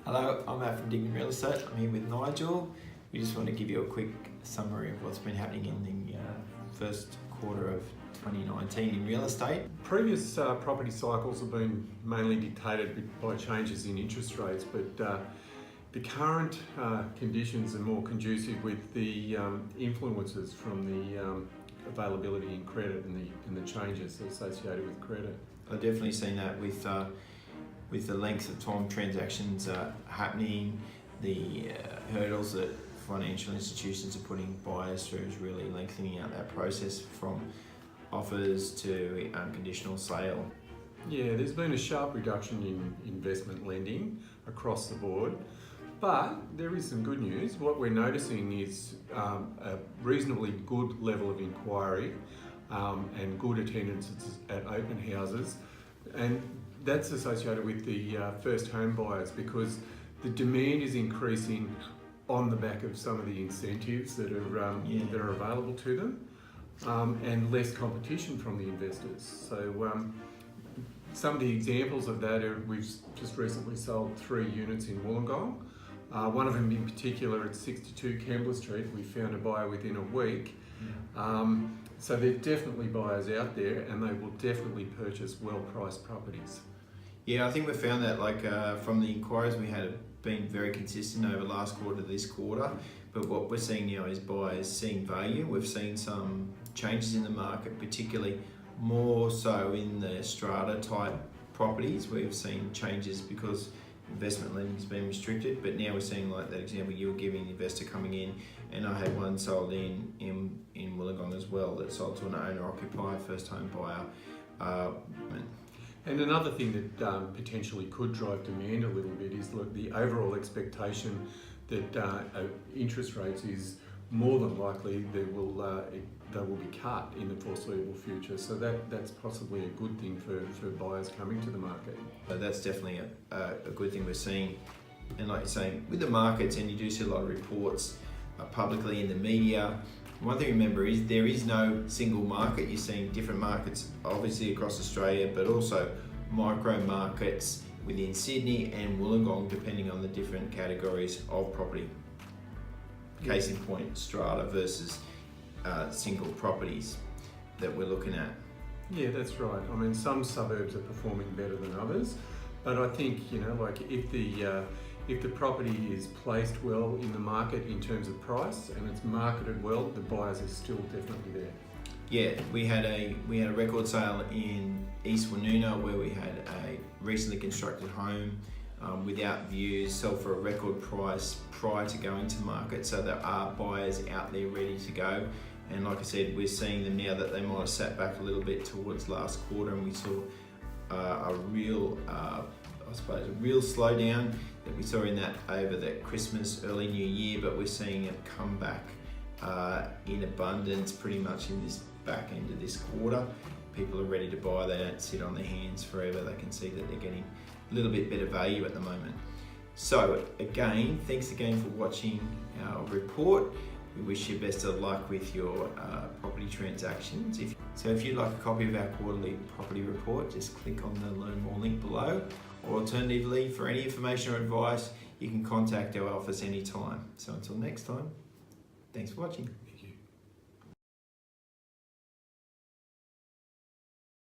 Hello, I'm Matt from Dignam Real Estate. I'm here with Nigel. We just want to give you a quick summary of what's been happening in the first quarter of 2019 in real estate. Previous property cycles have been mainly dictated by changes in interest rates, but the current conditions are more conducive with the influences from the availability in credit and the changes associated with credit. I've definitely seen that with the length of time transactions happening, the hurdles that financial institutions are putting buyers through is really lengthening out that process from offers to conditional sale. Yeah, there's been a sharp reduction in investment lending across the board, but there is some good news. What we're noticing is a reasonably good level of inquiry and good attendance at open houses, and that's associated with the first home buyers because the demand is increasing on the back of some of the incentives that are available to them, and less competition from the investors. So some of the examples of that are we've just recently sold 3 units in Wollongong. One of them in particular at 62 Kembla Street, we found a buyer within a week. So there are definitely buyers out there, and they will definitely purchase well-priced properties. Yeah, I think we found that from the inquiries we had been very consistent over last quarter to this quarter, but what we're seeing now is buyers seeing value. We've seen some changes in the market, particularly more so in the strata type properties. We've seen changes because investment lending has been restricted, but now we're seeing like that example you were giving, the investor coming in, and I had one sold in Wollongong as well that sold to an owner-occupier, first home buyer. And another thing that potentially could drive demand a little bit is the overall expectation that interest rates is more than likely they will be cut in the foreseeable future. So that's possibly a good thing for buyers coming to the market. But that's definitely a good thing we're seeing. And like you're saying, with the markets, and you do see a lot of reports publicly in the media, one thing to remember is there is no single market. You're seeing different markets obviously across Australia, but also micro markets within Sydney and Wollongong depending on the different categories of property. Case in point, strata versus single properties that we're looking at. Yeah, that's right. I mean, some suburbs are performing better than others, but I think if the property is placed well in the market in terms of price and it's marketed well, the buyers are still definitely there. Yeah, we had a record sale in East Woonona where we had a recently constructed home without views sell for a record price prior to going to market. So there are buyers out there ready to go. And like I said, we're seeing them now that they might have sat back a little bit towards last quarter, and we saw a real slowdown that we saw in that over that Christmas, early New Year, but we're seeing it come back in abundance pretty much in this back end of this quarter. People are ready to buy. They don't sit on their hands forever. They can see that they're getting a little bit better value at the moment. So again, thanks again for watching our report. We wish you best of luck with your property transactions. If you'd like a copy of our quarterly property report, just click on the Learn More link below. Or alternatively, for any information or advice, you can contact our office anytime. So until next time, thanks for watching.